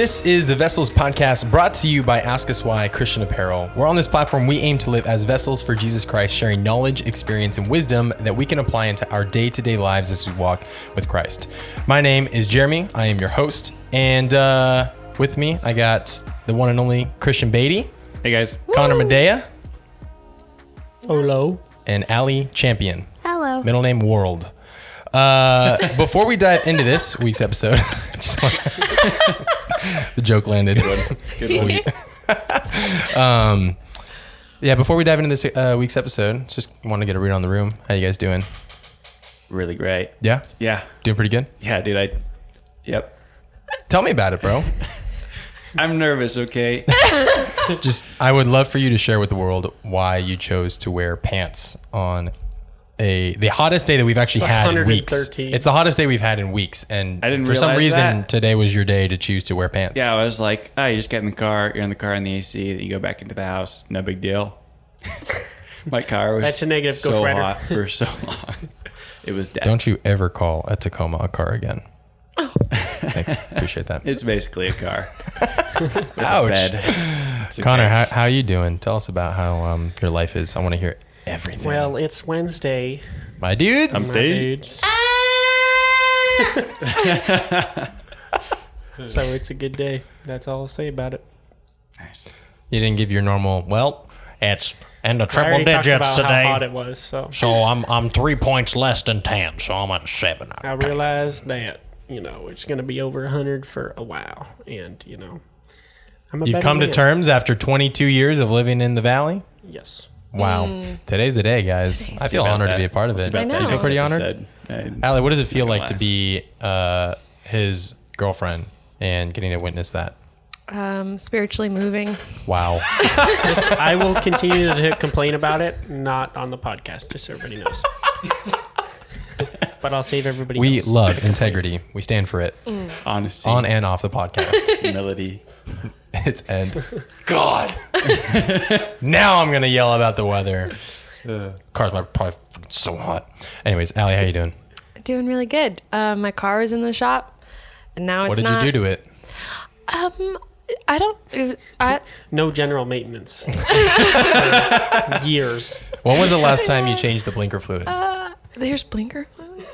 This is the Vessels Podcast, brought to you by Ask Us Why Christian Apparel. Where on this platform, we aim to live as vessels for Jesus Christ, sharing knowledge, experience, and wisdom that we can apply into our day-to-day lives as we walk with Christ. My name is Jeremy. I am your host. And with me, I got the one and only Christian Beatty. Hey, guys. Connor Medea. Hello. And Allie Champion. Hello. Middle name World. Before we dive into this week's episode, the joke landed. Good Sweet. Before we dive into this week's episode, just want to get a read on the room. How you guys doing? Really great. Yeah? Yeah. Doing pretty good? Yeah, dude. Yep. Tell me about it, bro. I'm nervous, okay? I would love for you to share with the world why you chose to wear pants on the hottest day that we've actually had in weeks. It's the hottest day we've had in weeks, and I didn't for some realize reason that. today was your day to choose to wear pants. Yeah, I was like, you just get in the car, you're in the car in the AC, then you go back into the house, no big deal. My car was That's a negative. Go so Fredder. hot for so long. It was dead. Don't you ever call a Tacoma a car again. Oh. Thanks. Appreciate that. It's basically a car. Ouch. Bed. It's Connor, okay. how you doing? Tell us about how your life is. I want to hear everything. Well, it's Wednesday. My dudes. My See? dudes. So it's a good day. That's all I'll say about it. Nice. You didn't give your normal, well, it's in the I triple already talked digits about today. how hot it was, so So I'm 3 points less than 10, so I'm at 7. I realized that, it's going to be over 100 for a while. And, I'm a You've better come to man. terms after 22 years of living in the valley? Yes. Wow. Today's the day, guys. I feel honored to be a part of it. I know. You feel pretty honored? Said. Allie, what does it feel Second like to be his girlfriend and getting to witness that? Spiritually moving. Wow. I will continue to complain about it, not on the podcast, just so everybody knows. But I'll save everybody We else. love integrity. We stand for it. Honesty. On and off the podcast. Humility. It's end. God. Now I'm going to yell about the weather. Cars might probably freaking so hot. Anyways, Allie, how you doing? Doing really good. My car was in the shop, and now What it's did not. you do to it? I don't. No general maintenance. Years. When was the last time you changed the blinker fluid? There's blinker fluid.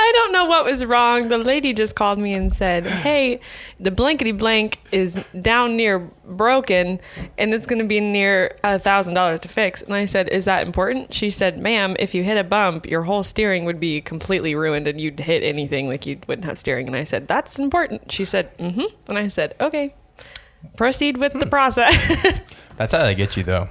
I don't know what was wrong. The lady just called me and said, "Hey, the blankety blank is down near broken, and it's going to be near $1,000 to fix." And I said, "Is that important?" She said, "Ma'am, if you hit a bump, your whole steering would be completely ruined, and you'd hit anything like you wouldn't have steering." And I said, "That's important." She said, "Mm-hmm." And I said, "Okay, proceed with the process." That's how they get you, though.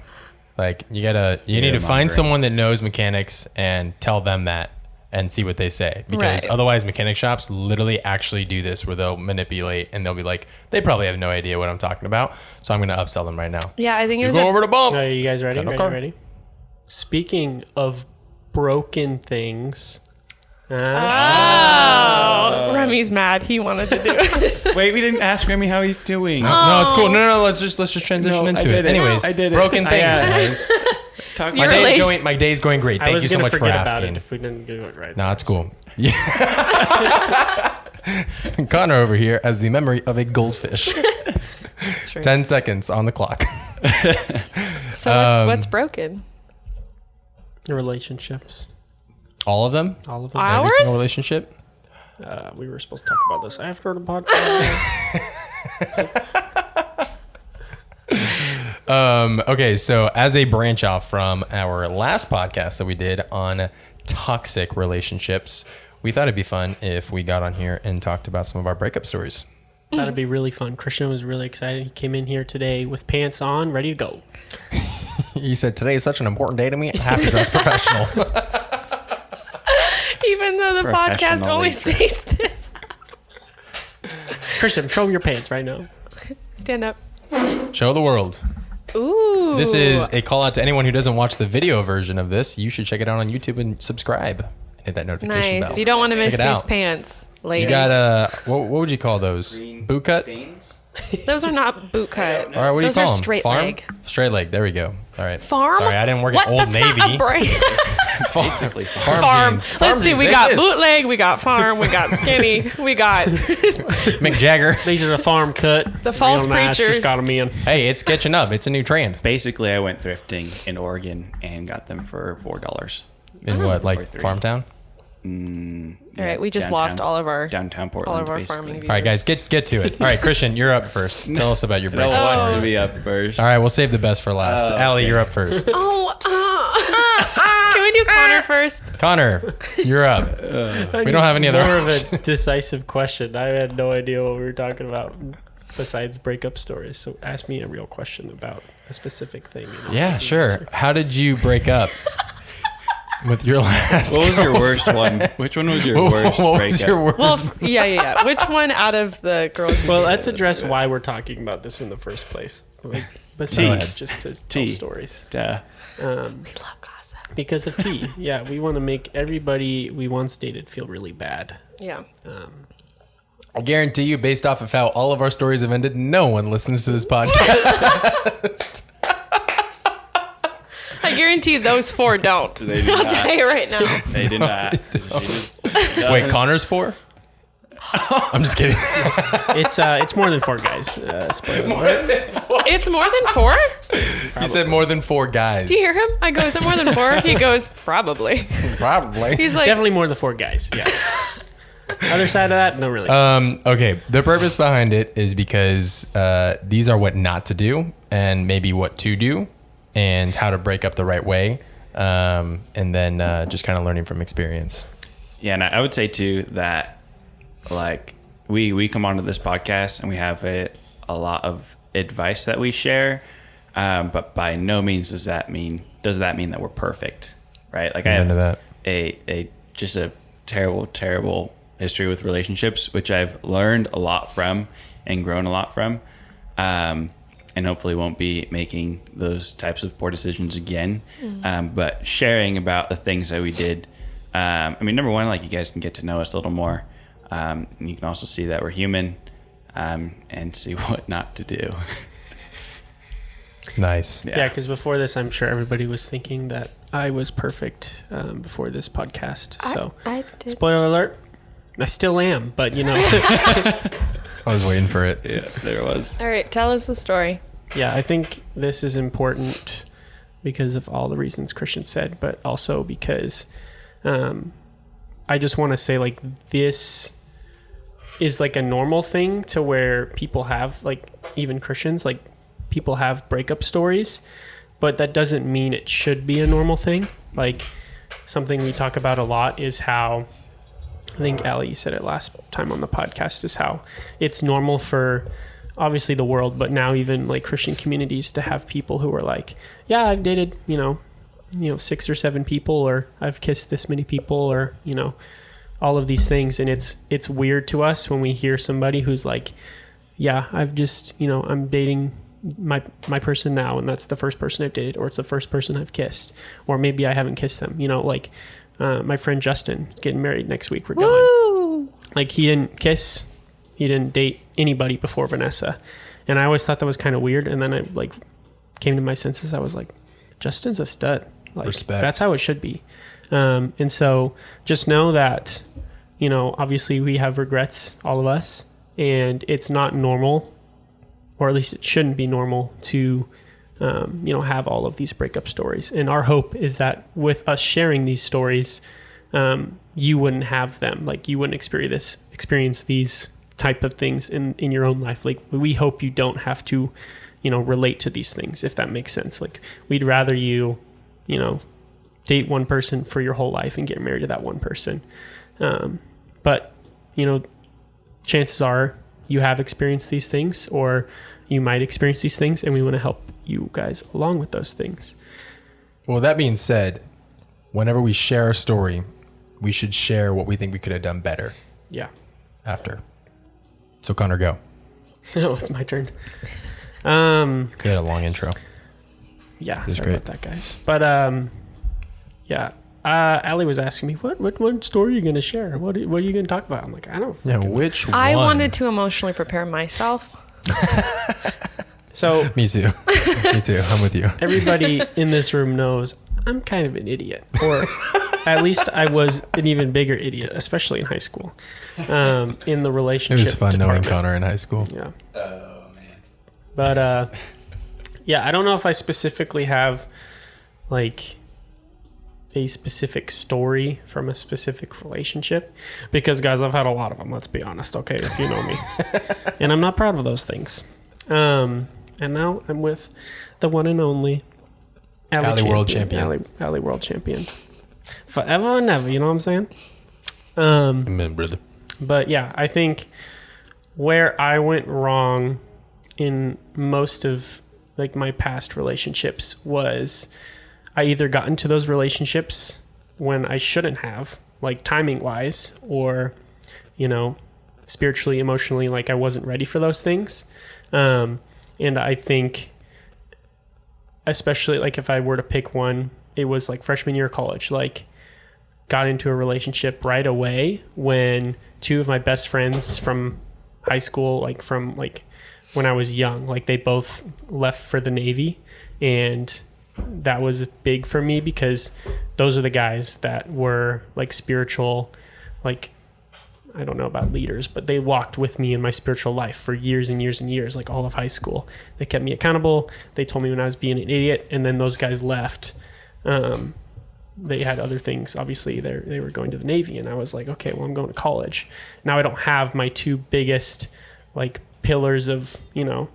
Like, you need to find someone that knows mechanics and tell them that and see what they say. Because Right. otherwise, mechanic shops literally actually do this where they'll manipulate and they'll be like, they probably have no idea what I'm talking about. So I'm going to upsell them right now. Yeah, I think it You was go a over the bump. Are you guys ready? Got no Ready? car. Ready? Speaking of broken things. Remy's mad. He wanted to do it. Wait, we didn't ask Remy how he's doing. No, it's cool. No, let's just transition No, I into did it. it. Anyways, I did it. broken I things, asked. guys. Talk Your about relation- My day's going great. I Thank was you so gonna much for forget about asking. it if we didn't do it right. No, it's cool. Yeah. Connor over here has the memory of a goldfish. True. 10 seconds on the clock. So what's broken? Relationships. All of them? All of them. Wow. Every Ours? single relationship? We were supposed to talk about this after the podcast. Okay, so as a branch off from our last podcast that we did on toxic relationships, we thought it'd be fun if we got on here and talked about some of our breakup stories. That'd be really fun. Christian was really excited. He came in here today with pants on, ready to go. He said, today is such an important day to me, I have to dress professional. Even though the podcast only Professionally says this. Christian, show him your pants right now. Stand up. Show the world. Ooh. This is a call out to anyone who doesn't watch the video version of this. You should check it out on YouTube and subscribe. Hit that notification nice. bell. You don't want to miss Check it these out. pants, ladies. You got what would you call those? Boot cut? Stains? Those are not boot cut. All right, what do you Those call are them? straight Farm? leg. Straight leg. There we go. All right. Farm? Sorry, I didn't work what? at Old That's Navy. Not a brand. Basically, Farm. jeans. Let's see. jeans, We they got exist. bootleg. We got farm. We got skinny. We got Mick Jagger. These are the farm cut. The false Real nice, preachers. Just got them in. Hey, it's catching up. It's a new trend. basically, I went thrifting in Oregon and got them for $4. In what, Or like three. farm town? All right, we just lost all of our downtown Portland. all of our basically. farming All right, guys, get to it. All right, Christian, you're up first. Tell us about your I don't breakup want story. to be up first. All right, we'll save the best for last. Oh, Allie, okay. you're up first. Can we do Connor first? Connor, you're up. We don't have any other More options. of a decisive question. I had no idea what we were talking about besides breakup stories. So ask me a real question about a specific thing. and I'll Yeah, give you sure. an answer. How did you break up with your last What was your girlfriend? worst one? Which one was your What worst was breakup? your worst? Well, yeah. Which one out of the girls? Well, let's address why we're talking about this in the first place. Like, Go besides ahead. just to Tea. tell stories. Duh. We love gossip. Because of tea. Yeah, we want to make everybody we once dated feel really bad. Yeah. I guarantee you, based off of how all of our stories have ended, no one listens to this podcast. I guarantee those 4 don't. They do I'll not. tell you right now. They did not. She just Wait, doesn't- Connor's 4? I'm just kidding. It's more than 4 guys. Spoiler alert. It's more than 4? He said more than 4 guys. Do you hear him? I go, is it more than 4? He goes, probably. Probably. He's like, Definitely more than 4 guys. Yeah. Other side of that, no, really. Okay, the purpose behind it is because these are what not to do and maybe what to do and how to break up the right way. And then just kind of learning from experience. Yeah, and I would say too that like we come onto this podcast and we have a lot of advice that we share, but by no means does that mean that we're perfect, right? Like I I'm have into that. a just a terrible history with relationships, which I've learned a lot from and grown a lot from, and hopefully won't be making those types of poor decisions again. But sharing about the things that we did. I mean, number one, like you guys can get to know us a little more. You can also see that we're human, and see what not to do. Nice. yeah, because before this, I'm sure everybody was thinking that I was perfect before this podcast. So, I did. spoiler alert, I still am, but you know, I was waiting for it. Yeah, there it was. All right, tell us the story. yeah, I think this is important because of all the reasons Christian said, but also because I just want to say, like, this is like a normal thing to where people have, like, even Christians, like, people have breakup stories, but that doesn't mean it should be a normal thing. Like, something we talk about a lot is how, I think Allie, you said it last time on the podcast, is how it's normal for obviously the world, but now even like Christian communities to have people who are like, yeah, I've dated, 6 or 7 people, or I've kissed this many people, or, all of these things. And it's weird to us when we hear somebody who's like, yeah, I've just, I'm dating my person now, and that's the first person I've dated, or it's the first person I've kissed, or maybe I haven't kissed them, like my friend Justin getting married next week. We're going. Woo! Like, he didn't kiss, he didn't date anybody before Vanessa. And I always thought that was kind of weird. And then I like came to my senses. I was like, Justin's a stud. Like, Respect. That's how it should be. And so just know that, obviously we have regrets, all of us, and it's not normal, or at least it shouldn't be normal to, have all of these breakup stories. And our hope is that with us sharing these stories, you wouldn't have them. Like, you wouldn't experience these type of things in your own life. Like, we hope you don't have to, relate to these things, if that makes sense. Like, we'd rather you, date one person for your whole life and get married to that one person. But, chances are you have experienced these things, or you might experience these things, and we want to help you guys along with those things. Well, that being said, whenever we share our story, we should share what we think we could have done better Yeah. after. So, Connor, go. Oh, it's my turn. You had a long intro. Yeah, This is sorry great. about that, guys. But yeah, Allie was asking me, what story are you going to share? What are you going to talk about? I'm like, I don't. Yeah, fucking-" which one? I wanted to emotionally prepare myself. So Me too. Me too. I'm with you. everybody in this room knows I'm kind of an idiot, or at least I was an even bigger idiot, especially in high school, in the It relationship was fun knowing department. Connor in high school. Yeah. Oh man. But yeah, I don't know if I specifically have like a specific story from a specific relationship, because guys, I've had a lot of them. Let's be honest, okay, if you know me, and I'm not proud of those things. And now I'm with the one and only Alley World Champion. Alley World Champion, forever and ever. You know what I'm saying? Amen, brother. But yeah, I think where I went wrong in most of like my past relationships was I either got into those relationships when I shouldn't have, like timing wise, or, you know, spiritually, emotionally, like I wasn't ready for those things. And I think, especially like if I were to pick one, it was like freshman year of college, like got into a relationship right away when two of my best friends from high school, like from like when I was young, like they both left for the Navy, and that was big for me because those are the guys that were like spiritual, like I don't know about leaders, but they walked with me in my spiritual life for years and years and years, like all of high school. They kept me accountable. They told me when I was being an idiot, and then those guys left. They had other things. Obviously, they were going to the Navy, and I was like, okay, well, I'm going to college. Now I don't have my two biggest like pillars of, you know,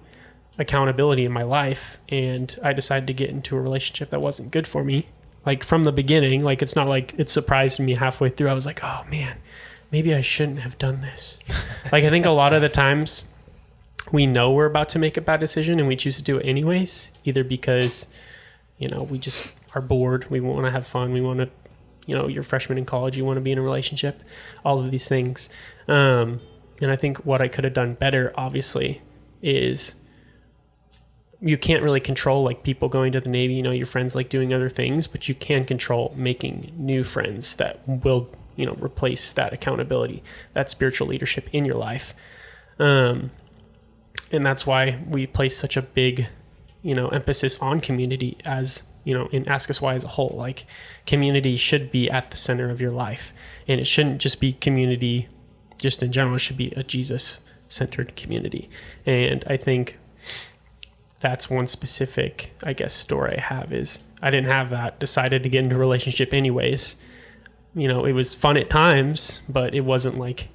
accountability in my life, and I decided to get into a relationship that wasn't good for me. Like from the beginning, like it's not like it surprised me halfway through. I was like, oh man, maybe I shouldn't have done this. Like I think a lot of the times we know we're about to make a bad decision and we choose to do it anyways, either because, you know, we just are bored, we want to have fun, we want to, you know, you're a freshman in college, you want to be in a relationship, all of these things. And I think what I could have done better, obviously, is you can't really control like people going to the Navy, you know, your friends like doing other things, but you can control making new friends that will, you know, replace that accountability, that spiritual leadership in your life. And that's why we place such a big, you know, emphasis on community as, you know, in Ask Us Why as a whole. Like community should be at the center of your life, and it shouldn't just be community just in general. It should be a Jesus centered community. And I think that's one specific, I guess, story I have is I didn't have that, decided to get into a relationship anyways. You know, it was fun at times, but it wasn't like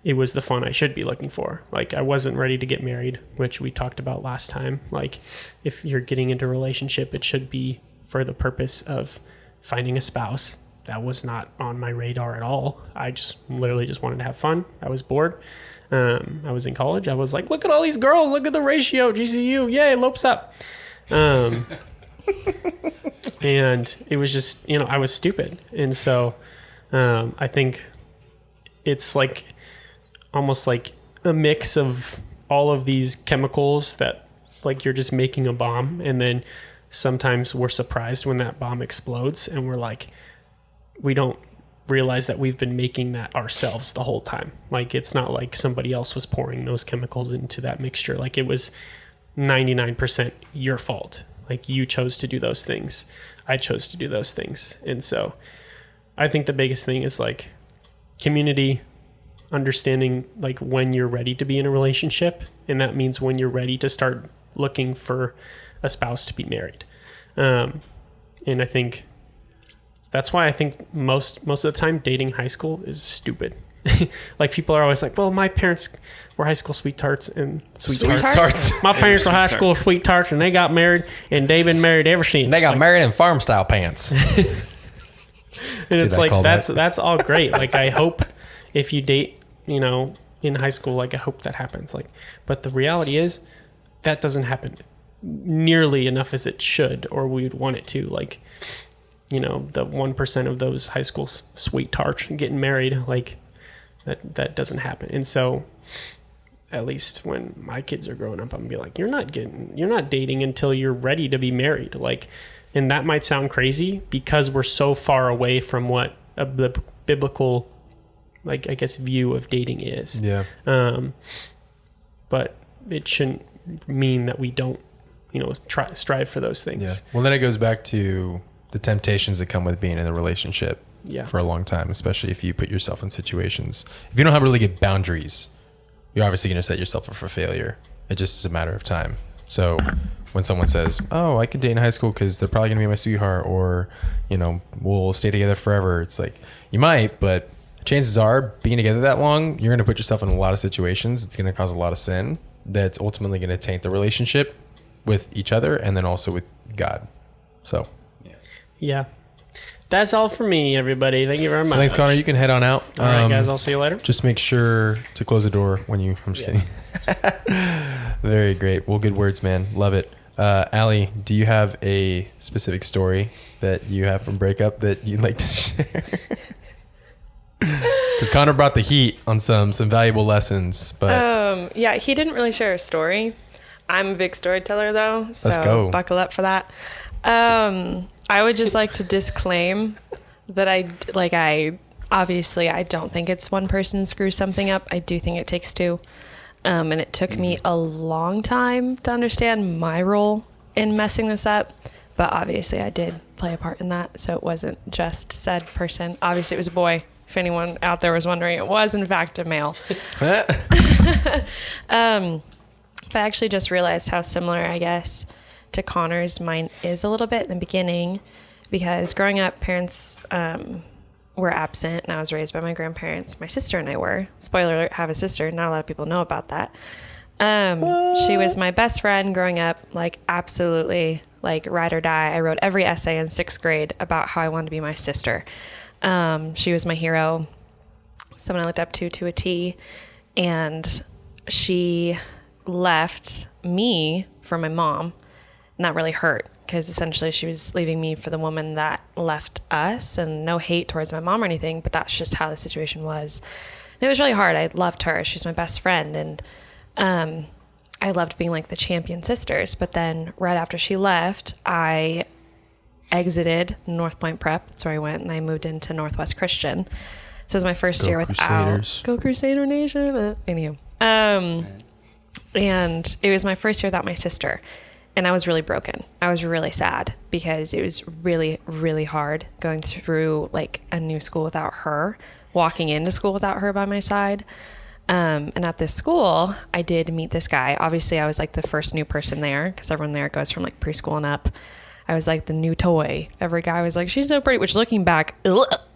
it was the fun I should be looking for. Like I wasn't ready to get married, which we talked about last time. Like if you're getting into a relationship, it should be for the purpose of finding a spouse. That was not on my radar at all. I just literally just wanted to have fun. I was bored. I was in college. I was like, look at all these girls. Look at the ratio. GCU. Yay, lopes up. And it was just, you know, I was stupid. And so I think it's like almost like a mix of all of these chemicals that like you're just making a bomb, and then sometimes we're surprised when that bomb explodes and we're like, we don't realize that we've been making that ourselves the whole time. Like it's not like somebody else was pouring those chemicals into that mixture. Like it was 99% your fault. Like you chose to do those things. I chose to do those things. And so I think the biggest thing is like community, understanding like when you're ready to be in a relationship, and that means when you're ready to start looking for a spouse to be married. And I think that's why I think most of the time dating in high school is stupid. Like people are always like, well, my parents were high school sweethearts and Sweethearts. my parents were high school sweethearts and they got married and they've been married ever since. They got married in farm style pants. And it's that like callback. that's all great. Like I hope if you date, you know, in high school, like I hope that happens. Like, but the reality is that doesn't happen nearly enough as it should, or we would want it to. Like, you know, the 1% of those high school sweethearts getting married, like that doesn't happen. And so at least when my kids are growing up, I'm gonna be like, you're not dating until you're ready to be married. Like, and that might sound crazy because we're so far away from what a biblical, like, I guess, view of dating is. Yeah. But it shouldn't mean that we don't, strive for those things. Yeah. Well, then it goes back to the temptations that come with being in a relationship Yeah. for a long time, especially if you put yourself in situations. If you don't have really good boundaries, you're obviously going to set yourself up for failure. It just is a matter of time. So when someone says, oh, I could date in high school because they're probably going to be my sweetheart, or, we'll stay together forever. It's like, you might, but chances are being together that long, you're going to put yourself in a lot of situations. It's going to cause a lot of sin that's ultimately going to taint the relationship with each other and then also with God. So, yeah. That's all for me, everybody. Thank you very much. Thanks, Connor. You can head on out. All right, guys. I'll see you later. Just make sure to close the door when you... I'm just kidding. Very great. Well, good words, man. Love it. Allie, do you have a specific story that you have from Breakup that you'd like to share? Because Connor brought the heat on some valuable lessons. But yeah, he didn't really share a story. I'm a big storyteller, though. So let's go. Buckle up for that. I would just like to disclaim that I don't think it's one person screws something up. I do think it takes two. And it took me a long time to understand my role in messing this up. But obviously I did play a part in that. So it wasn't just said person. Obviously it was a boy. If anyone out there was wondering, it was in fact a male. But I actually just realized how similar, I guess, to Connor's mine is a little bit in the beginning, because growing up, parents were absent, and I was raised by my grandparents. My sister and I were. Spoiler alert, have a sister. Not a lot of people know about that. She was my best friend growing up, like absolutely like ride or die. I wrote every essay in 6th grade about how I wanted to be my sister. She was my hero, someone I looked up to a T, and she left me for my mom. And that really hurt, because essentially she was leaving me for the woman that left us, and no hate towards my mom or anything, but that's just how the situation was. And it was really hard. I loved her. She's my best friend. And I loved being like the champion sisters. But then right after she left, I exited North Point Prep. That's where I went. And I moved into Northwest Christian. So it was my first year without... Crusaders. Go Crusader Nation. Anywho. And it was my first year without my sister. And I was really broken. I was really sad, because it was really, really hard going through like a new school without her, walking into school without her by my side. And at this school, I did meet this guy. Obviously, I was like the first new person there, because everyone there goes from like preschool and up. I was like the new toy. Every guy was like, she's so pretty, which looking back,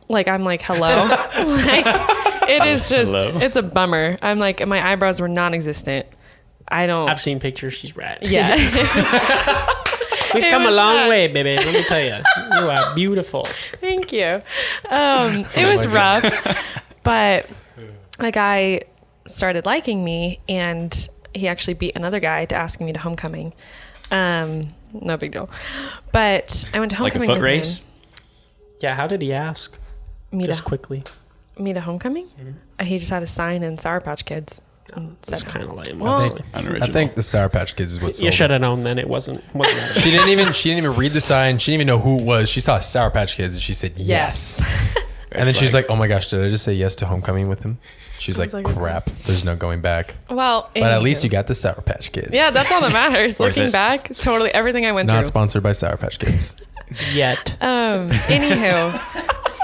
like I'm like, hello. Like, it is just, it's a bummer. I'm like, my eyebrows were non-existent. I've seen pictures. She's rad. Yeah. We've come a long way, baby. Let me tell you. You are beautiful. Thank you. It was rough, but a guy started liking me, and he actually beat another guy to asking me to homecoming. No big deal. But I went to homecoming. Like a foot race? Yeah, how did he ask? Quickly. Me to homecoming? Mm-hmm. He just had a sign in Sour Patch Kids. That's kind of lame. Well, I think the Sour Patch Kids is what sold you should have known then. It wasn't she didn't even read the sign. She didn't even know who it was. She saw Sour Patch Kids and she said yes. And then she's like, oh my gosh, did I just say yes to homecoming with him? She's like, crap, there's no going back. Well, but at least you got the Sour Patch Kids. Yeah, that's all that matters. Looking back, totally everything I went through. Not sponsored by Sour Patch Kids. Yet. Anywho,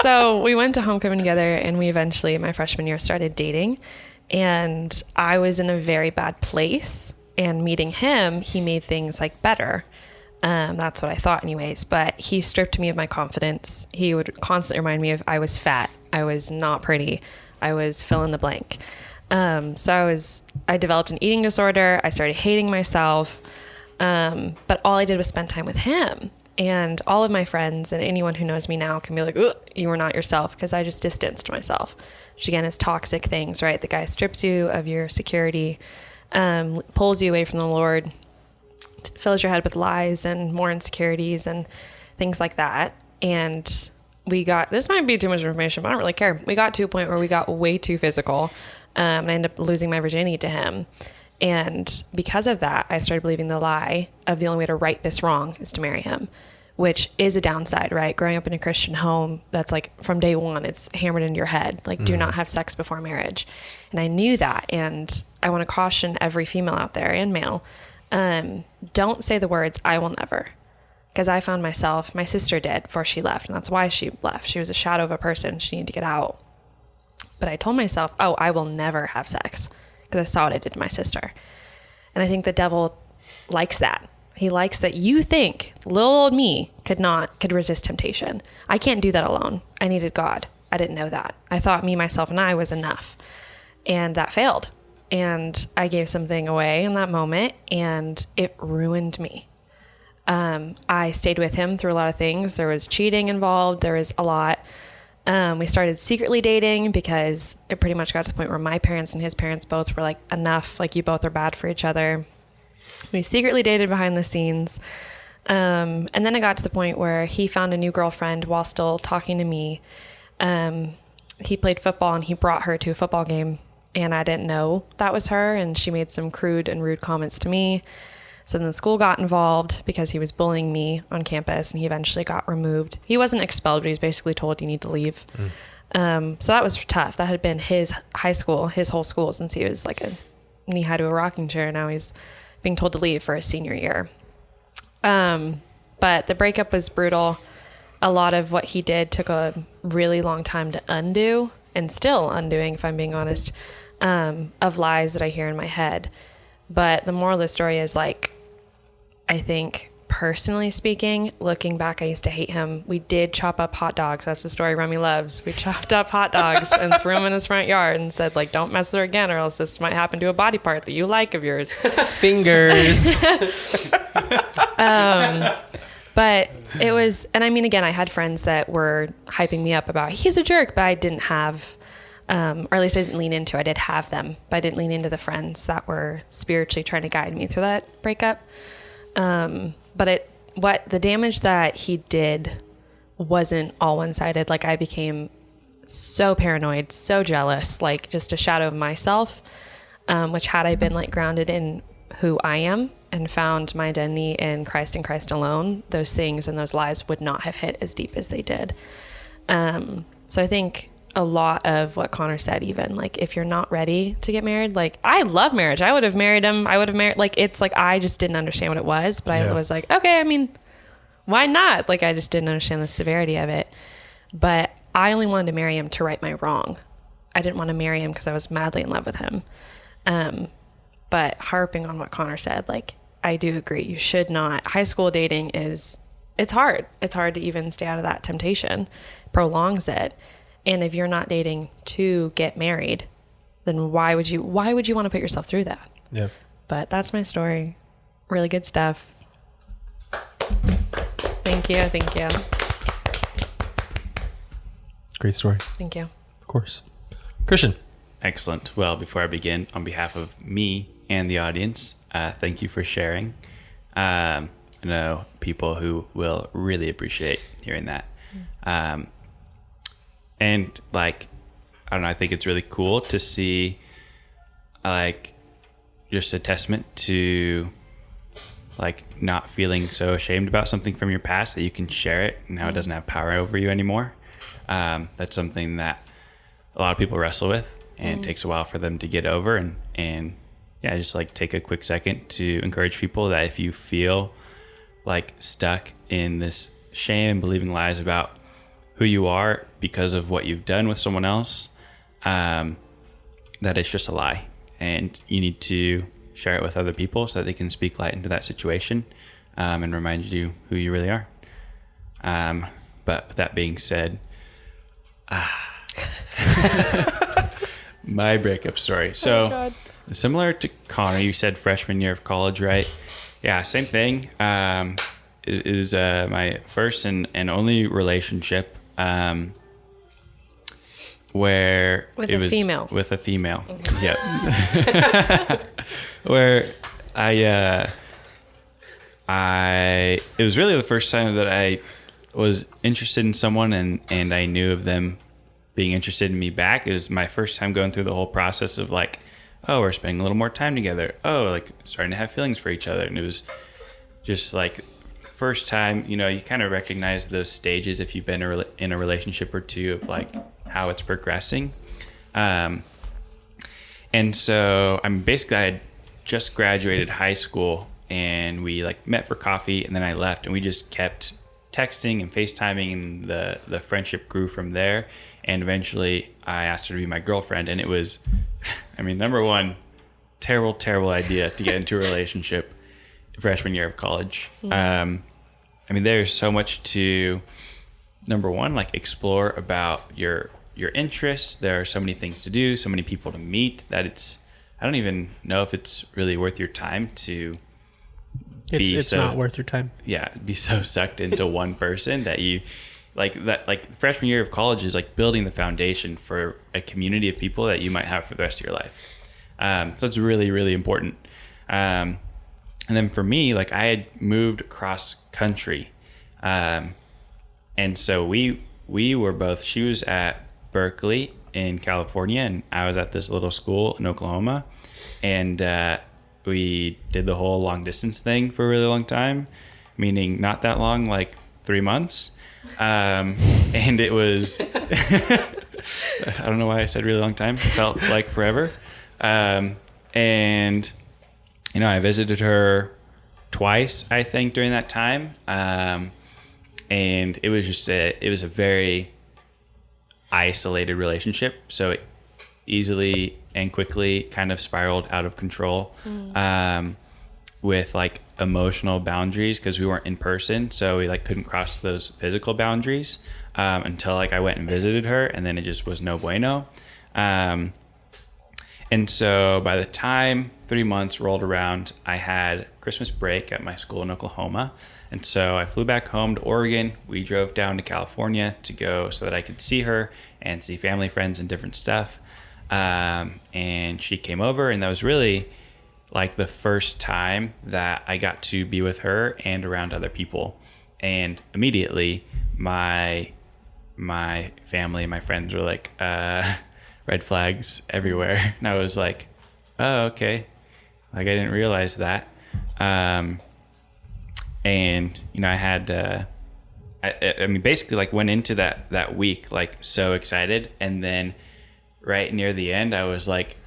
so we went to homecoming together, and we eventually, my freshman year, started dating. And I was in a very bad place, and meeting him, he made things like better. That's what I thought anyways, but he stripped me of my confidence. He would constantly remind me of I was fat, I was not pretty, I was fill in the blank. So I developed an eating disorder. I started hating myself. But all I did was spend time with him. And all of my friends and anyone who knows me now can be like, ugh, you were not yourself, because I just distanced myself. Which again is toxic things, right? The guy strips you of your security, pulls you away from the Lord, fills your head with lies and more insecurities and things like that. And this might be too much information, but I don't really care. We got to a point where we got way too physical, and I ended up losing my virginity to him. And because of that, I started believing the lie of the only way to right this wrong is to marry him, which is a downside, right? Growing up in a Christian home, that's like from day one, it's hammered into your head. Like, do not have sex before marriage. And I knew that. And I want to caution every female out there and male, don't say the words, I will never. Because I found myself, my sister did before she left, and that's why she left. She was a shadow of a person. She needed to get out. But I told myself, oh, I will never have sex, because I saw what it did to my sister. And I think the devil likes that. He likes that you think little old me could resist temptation. I can't do that alone. I needed God. I didn't know that. I thought me, myself, and I was enough. And that failed. And I gave something away in that moment, and it ruined me. I stayed with him through a lot of things. There was cheating involved. There was a lot. We started secretly dating because it pretty much got to the point where my parents and his parents both were like, enough, like you both are bad for each other. We secretly dated behind the scenes. And then it got to the point where he found a new girlfriend while still talking to me. He played football and he brought her to a football game, and I didn't know that was her. And she made some crude and rude comments to me. So then the school got involved because he was bullying me on campus, and he eventually got removed. He wasn't expelled, but he was basically told you need to leave. So that was tough. That had been his high school, his whole school, since he was like a knee-high to a rocking chair. Now he's being told to leave for his senior year. But the breakup was brutal. A lot of what he did took a really long time to undo, and still undoing, if I'm being honest, of lies that I hear in my head. But the moral of the story is, like, I think personally speaking, looking back, I used to hate him. We did chop up hot dogs. That's the story Remy loves. We chopped up hot dogs and threw them in his front yard and said, like, don't mess with her again, or else this might happen to a body part that you like of yours. Fingers. But it was, and I mean, again, I had friends that were hyping me up about, he's a jerk, but I didn't have, or at least I didn't lean into, I did have them, but I didn't lean into the friends that were spiritually trying to guide me through that breakup. But the damage that he did wasn't all one-sided. Like, I became so paranoid, so jealous, like just a shadow of myself, which had I been like grounded in who I am and found my identity in Christ and Christ alone, those things and those lies would not have hit as deep as they did. So I think a lot of what Connor said, even like, if you're not ready to get married, like, I love marriage. I would have married him. I would have married, like, it's like, I just didn't understand what it was, but I was like, okay, I mean, why not? Like, I just didn't understand the severity of it, but I only wanted to marry him to right my wrong. I didn't want to marry him because I was madly in love with him. But harping on what Connor said, like, I do agree. You should not. High school dating it's hard. It's hard to even stay out of that temptation. Prolongs it. And if you're not dating to get married, then why would you want to put yourself through that? Yeah. But that's my story. Really good stuff. Thank you. Thank you. Great story. Thank you. Of course. Christian. Excellent. Well, before I begin, on behalf of me and the audience, thank you for sharing. I know people who will really appreciate hearing that. And like, I don't know, I think it's really cool to see like just a testament to like not feeling so ashamed about something from your past that you can share it and how it doesn't have power over you anymore. That's something that a lot of people wrestle with, and it takes a while for them to get over. And yeah, just like take a quick second to encourage people that if you feel like stuck in this shame and believing lies about who you are because of what you've done with someone else, that it's just a lie, and you need to share it with other people so that they can speak light into that situation, and remind you who you really are. But with that being said, my breakup story. So similar to Connor, you said freshman year of college, right? Yeah, same thing. It is my first and only relationship, where with it a was female. With a female. Yep. Where it was really the first time that I was interested in someone, and I knew of them being interested in me back. It was my first time going through the whole process of like, oh, we're spending a little more time together. Oh, like starting to have feelings for each other. And it was just like first time, you know, you kind of recognize those stages if you've been in a relationship or two of like how it's progressing. And so I had just graduated high school, and we like met for coffee, and then I left, and we just kept texting and FaceTiming, and the friendship grew from there. And eventually I asked her to be my girlfriend, and it was, I mean, number one, terrible idea to get into a relationship freshman year of college. I mean, there's so much to, number one, like explore about your interests. There are so many things to do, so many people to meet, that I don't even know if it's really worth your time to It's not worth your time. Yeah, be so sucked into one person that you like freshman year of college is like building the foundation for a community of people that you might have for the rest of your life. So it's really, really important. And then for me, like I had moved across country. And so we were both, she was at Berkeley in California, and I was at this little school in Oklahoma. And we did the whole long distance thing for a really long time, meaning not that long, like 3 months. And it was, I don't know why I said really long time, felt like forever. And, you know, I visited her twice, I think, during that time. And it was just it was a very isolated relationship. So it easily and quickly kind of spiraled out of control, with like emotional boundaries, because we weren't in person. So we like couldn't cross those physical boundaries, until like I went and visited her, and then it just was no bueno. And so by the time 3 months rolled around, I had Christmas break at my school in Oklahoma. And so I flew back home to Oregon. We drove down to California to go so that I could see her and see family, friends, and different stuff. And she came over, and that was really like the first time that I got to be with her and around other people. And immediately my family and my friends were like, red flags everywhere. And I was like, oh, okay. Like I didn't realize that. And you know, I had, I mean, basically like went into that week, like so excited. And then right near the end, I was like,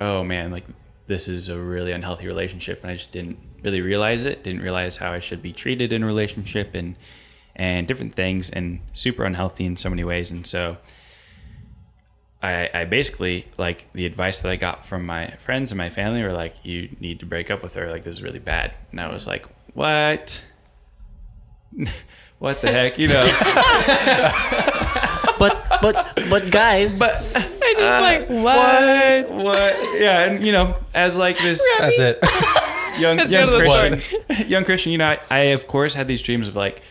oh man, like this is a really unhealthy relationship. And I just didn't really realize it. Didn't realize how I should be treated in a relationship, and different things, and super unhealthy in so many ways. And so I basically, like, the advice that I got from my friends and my family were like, you need to break up with her. Like, this is really bad. And I was like, what? What the heck, you know? But guys, I just like, what? Yeah, and you know, as like this, That's it. young Christian, you know, I of course had these dreams of like,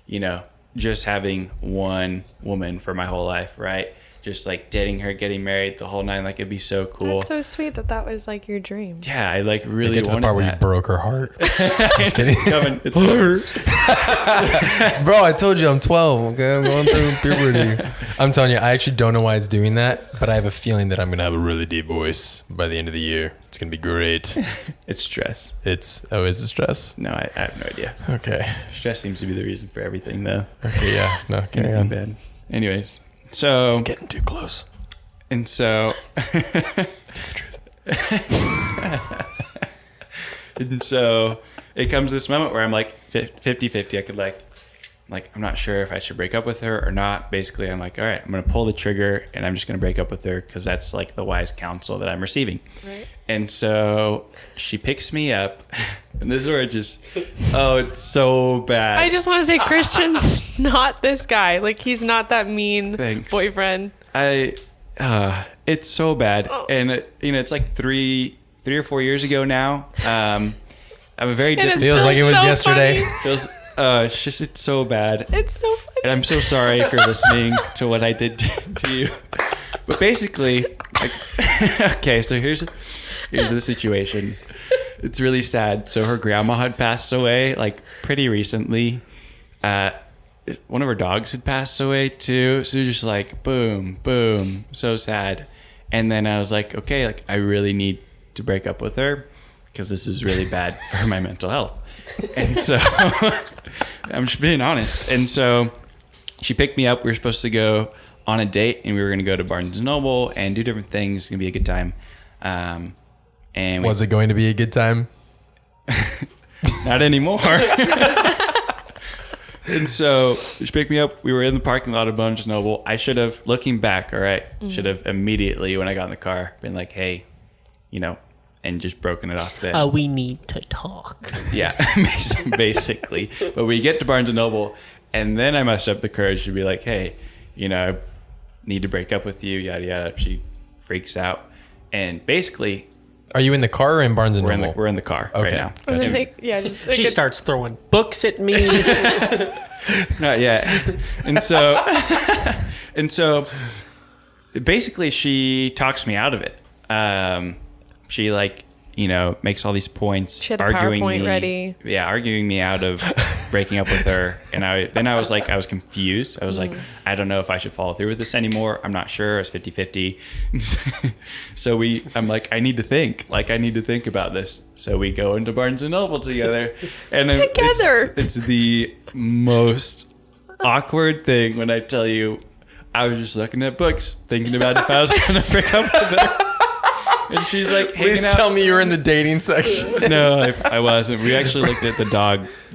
you know, just having one woman for my whole life, right? Just like dating her, getting married, the whole nine. Like it'd be so cool. That's so sweet that was like your dream. Yeah, I like really Get to the wanted part where that. you broke her heart. Just kidding. It's coming. Bro, I told you I'm 12. Okay, I'm going through puberty. I'm telling you, I actually don't know why it's doing that, but I have a feeling that I'm gonna have a really deep voice by the end of the year. It's gonna be great. It's stress. Is it stress? No, I have no idea. Okay. Stress seems to be the reason for everything, though. Okay, yeah. No, carry Anything on. bad. Anyways, so It's getting too close. and so and so it comes this moment where I'm like 50-50. I could like I'm not sure if I should break up with her or not. Basically, I'm like, all right, I'm going to pull the trigger and I'm just going to break up with her, because that's like the wise counsel that I'm receiving. Right. And so she picks me up, and this is where it just, oh, it's so bad. I just want to say Christian's not this guy. Like, he's not that mean Thanks. boyfriend. It's so bad. And you know, it's like three or 4 years ago now. I'm a very And different. it's Feels like it was so yesterday. funny. Feels, it's so bad. It's so funny. And I'm so sorry if you're listening to what I did to you. But basically, like, okay, so here's the situation. It's really sad. So her grandma had passed away like pretty recently. One of her dogs had passed away too. So just like boom, boom, so sad. And then I was like, okay, like I really need to break up with her, because this is really bad for my mental health. And so I'm just being honest. And so she picked me up. We were supposed to go on a date, and we were going to go to Barnes & Noble and do different things. It's going to be a good time. And Was it going to be a good time? not anymore. And so she picked me up. We were in the parking lot of Barnes & Noble. I should have, looking back, all right, should have immediately, when I got in the car, been like, hey, and just broken it off then. We need to talk. Yeah, basically. But we get to Barnes & Noble, and then I muster up the courage to be like, hey, I need to break up with you, yada, yada. She freaks out. And basically... Are you in the car or in Barnes & Noble? We're in the car right now. And then She starts throwing books at me. Not yet. And so basically she talks me out of it. She makes all these points, she had a arguing PowerPoint me, ready. Yeah, arguing me out of breaking up with her. And I was confused. I was like, I don't know if I should follow through with this anymore. I'm not sure. It's 50-50. So I'm like, I need to think. I need to think about this. So we go into Barnes & Noble together. And it's the most awkward thing when I tell you, I was just looking at books, thinking about if I was going to break up with her. And she's like, please tell me you were in the dating section. No, I wasn't. We actually looked at the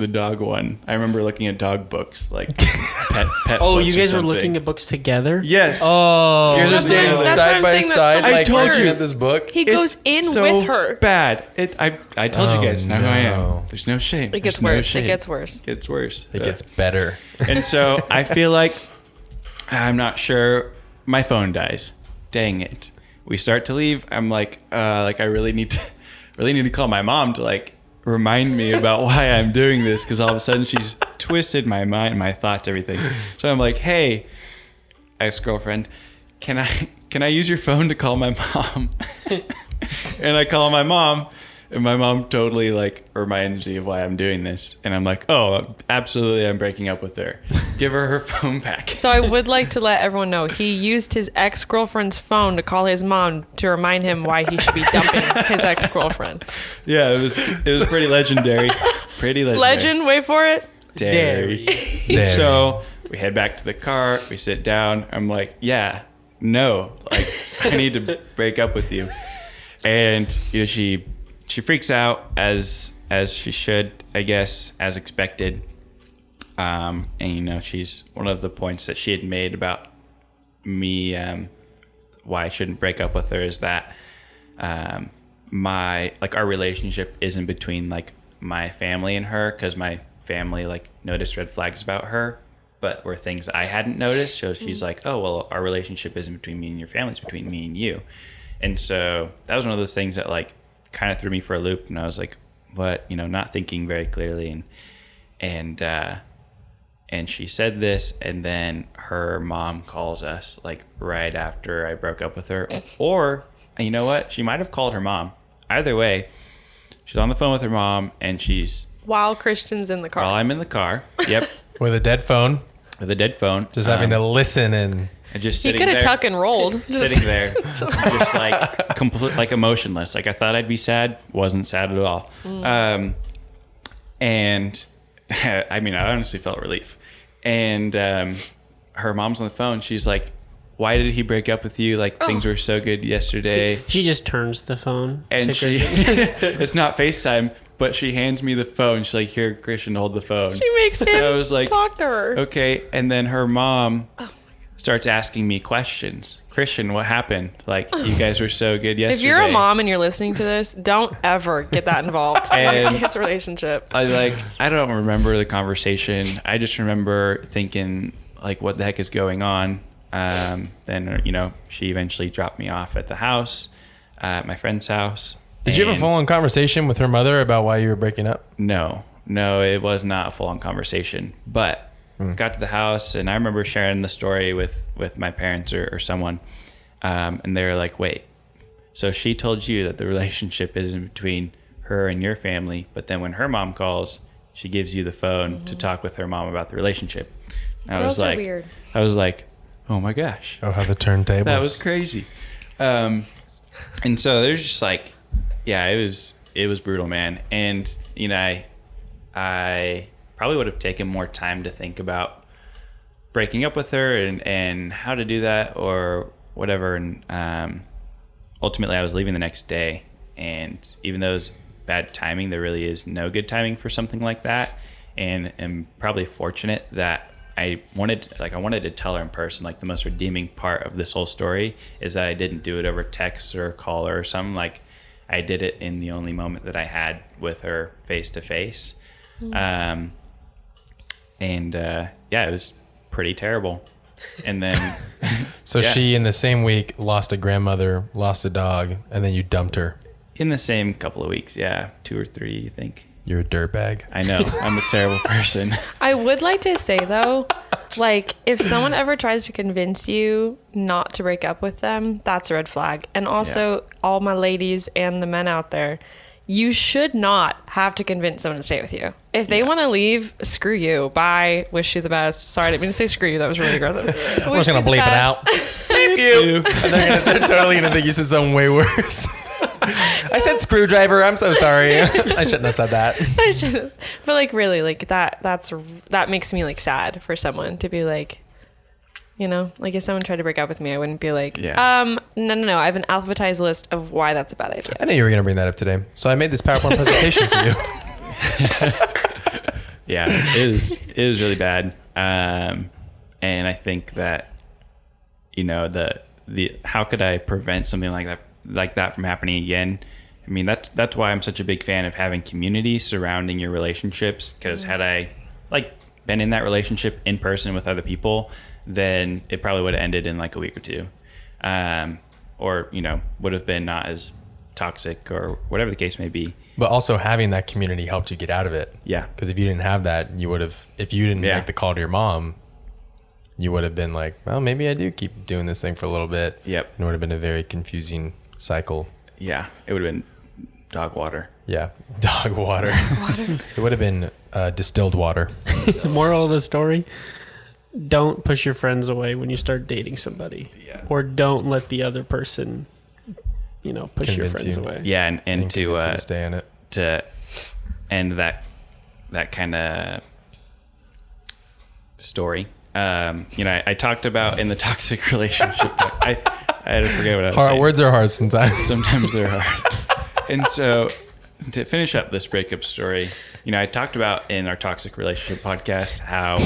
dog one. I remember looking at dog books, like pet Oh, books you or guys were something. looking at books together? Yes. Oh. You're just That's dating what I'm side by saying, that's side, so like I told looking you. at this book. He goes in so with her. bad. I told you guys now who I no. am. There's no shame. It gets There's no worse. shame. It gets worse. It gets worse. It gets better. And so I feel like I'm not sure. My phone dies. Dang it. We start to leave. I'm like I really need to call my mom to remind me about why I'm doing this, because all of a sudden she's twisted my mind, my thoughts, everything. So I'm like, hey, ex-girlfriend, can I use your phone to call my mom? And I call my mom, and my mom totally reminds me of why I'm doing this. And I'm like, oh, absolutely, I'm breaking up with her. Give her phone back. So I would like to let everyone know he used his ex-girlfriend's phone to call his mom to remind him why he should be dumping his ex-girlfriend. Yeah, it was pretty legendary. Pretty legendary. Legend, wait for it. Dairy. Dairy. So we head back to the car. We sit down. I'm like, yeah, no, I need to break up with you. And she freaks out as she should, I guess, as expected. And she's one of the points that she had made about me, why I shouldn't break up with her, is that our relationship isn't between my family and her, because my family noticed red flags about her, but were things I hadn't noticed. So she's like, oh well, our relationship isn't between me and your family, it's between me and you. And so that was one of those things that kind of threw me for a loop, and I was like, what, not thinking very clearly. And she said this, and then her mom calls us right after I broke up with her. Or, you know what? She might have called her mom. Either way, she's on the phone with her mom, and she's... While Christian's in the car. While I'm in the car. Yep. With a dead phone. With a dead phone. Just having to listen and... Just he sitting could have there, tuck and rolled. sitting there, just complete, emotionless. I thought I'd be sad, wasn't sad at all. And I honestly felt relief. And her mom's on the phone. She's like, "Why did he break up with you? Things were so good yesterday." She just turns the phone. And it's not FaceTime, but she hands me the phone. She's like, "Here, Christian, hold the phone." She makes him I was like, talk to her. Okay. And then her mom starts asking me questions. Christian, what happened? You guys were so good yesterday. If you're a mom and you're listening to this, don't ever get that involved in your kid's relationship. I don't remember the conversation. I just remember thinking, what the heck is going on? Then, she eventually dropped me off at the house, at my friend's house. Did you have a full-on conversation with her mother about why you were breaking up? No, it was not a full-on conversation. But got to the house, and I remember sharing the story with my parents or someone, and they were like, wait, so she told you that the relationship isn't between her and your family, but then when her mom calls, she gives you the phone to talk with her mom about the relationship. And Girls are weird. I was like, oh my gosh. Oh, how the turntables. That was crazy. And so there's just it was brutal, man. And, I probably would have taken more time to think about breaking up with her and how to do that or whatever. And ultimately I was leaving the next day, and even though it was bad timing. There really is no good timing for something like that. And I'm probably fortunate that I wanted to tell her in person. Like, the most redeeming part of this whole story is that I didn't do it over text or call or something. Like, I did it in the only moment that I had with her face to face. Yeah, it was pretty terrible. And then So she, in the same week, lost a grandmother, lost a dog, and then you dumped her. in the same couple of weeks, 2 or 3, I think. You're a dirtbag. I know, I'm a terrible person. I would like to say though, like, if someone ever tries to convince you not to break up with them, that's a red flag. And also, all my ladies and the men out there, you should not have to convince someone to stay with you. If they want to leave, screw you. Bye. Wish you the best. Sorry, I didn't mean to say screw you. That was really aggressive. I was going to bleep it out. Bleep you. And they're totally going to think you said something way worse. I said screwdriver. I'm so sorry. I shouldn't have said that. I should have. But like, really, like that makes me like sad for someone to be like, you know, like if someone tried to break up with me, I wouldn't be like, no. I have an alphabetized list of why that's a bad idea. I knew you were going to bring that up today. So I made this PowerPoint presentation for you. Yeah, it was really bad. And I think that, you know, the how could I prevent something like that from happening again? I mean, that's why I'm such a big fan of having community surrounding your relationships, because had I like been in that relationship in person with other people, then it probably would have ended in like a week or two. Or, you know, would have been not as toxic or whatever the case may be. But also having that community helped you get out of it. Yeah. Because if you didn't have that, you would have, if you didn't make the call to your mom, you would have been like, well, maybe I do keep doing this thing for a little bit. Yep. And it would have been a very confusing cycle. Yeah. It would have been dog water. Yeah. Dog water. It would have been distilled water. The moral of the story: don't push your friends away when you start dating somebody, or don't let the other person, you know, push your friends away. Yeah, and to stay in it, to end that kind of story. You know, I talked about in the toxic relationship. I had to forget what I was saying. Words are hard sometimes. Sometimes they're hard. And so, to finish up this breakup story, you know, I talked about in our toxic relationship podcast how,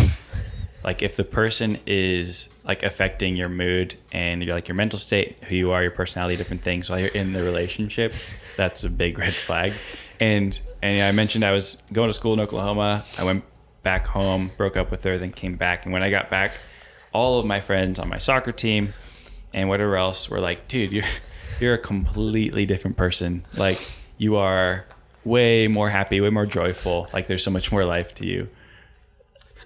like, if the person is like affecting your mood and you're like your mental state, who you are, your personality, different things while you're in the relationship, that's a big red flag. And I mentioned I was going to school in Oklahoma. I went back home, broke up with her, then came back. And when I got back, all of my friends on my soccer team and whatever else were like, dude, you're a completely different person. Like, you are way more happy, way more joyful. Like, there's so much more life to you.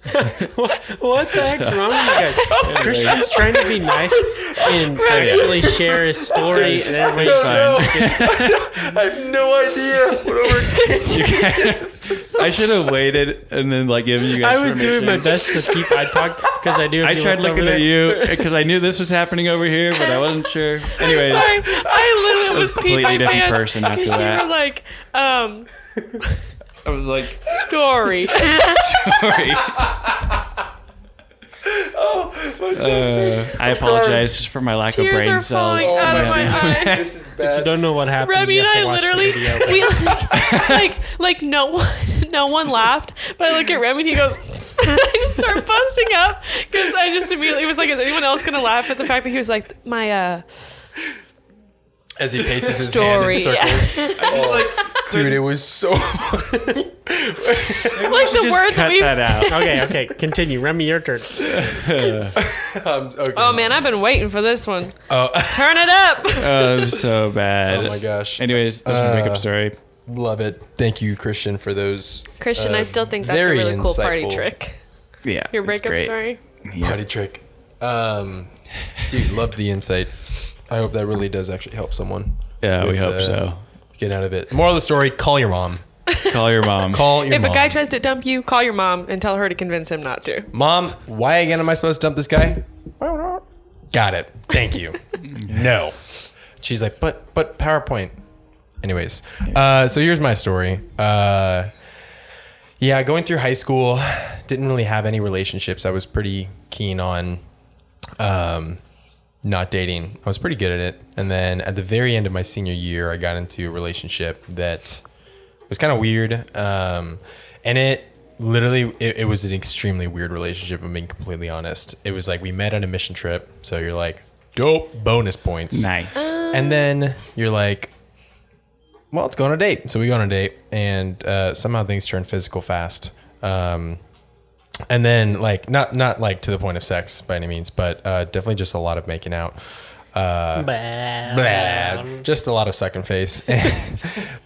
What the heck's wrong with you guys? Christian's trying to be nice and actually share his story, and everybody's fine. I have no idea. I should have waited and then like given you guys. I was doing my best to keep. I talked because I do. I tried looking at you because I knew this was happening over here, but I wasn't sure. Anyways, I literally was completely different person after because that. you were like, I was like, story. sorry. I apologize just for my lack of Tears brain are cells. falling out of my eyes. This is If you bad. don't know what happened, Remy you and have I to watch literally, the video. like no one laughed, but I look at Remy and he goes, I just start busting up because I just immediately was like, is anyone else gonna laugh at the fact that he was like my As he paces his story? hand in circles. Oh, Dude, it was so funny. Like the just word that cut we've that said. out. Okay, continue. Remy, your turn. Okay. Oh man, I've been waiting for this one. Oh. Turn it up. Oh, it was so bad. Oh my gosh. Anyways, that's my breakup story. Love it. Thank you, Christian, for those Christian, I still think that's a very really cool party insightful trick. Yeah, Your it's breakup great. story. Yeah. party trick. Dude, love the insight. I hope that really does actually help someone. Yeah, we with, hope so. Get out of it. Moral of the story, call your mom. Call your mom. Call your If mom. a guy tries to dump you, call your mom and tell her to convince him not to. Mom, why again am I supposed to dump this guy? Got it. Thank you. No. She's like, but PowerPoint. Anyways, so here's my story. Yeah, going through high school, didn't really have any relationships. I was pretty keen on not dating. I was pretty good at it. And then at the very end of my senior year, I got into a relationship that was kind of weird. And it literally, it was an extremely weird relationship, if I'm being completely honest. It was like we met on a mission trip. So you're like, dope, bonus points. Nice. And then you're like, well, let's go on a date. So we go on a date, and somehow things turn physical fast. And then like not like to the point of sex by any means, but definitely just a lot of making out. Just a lot of sucking face.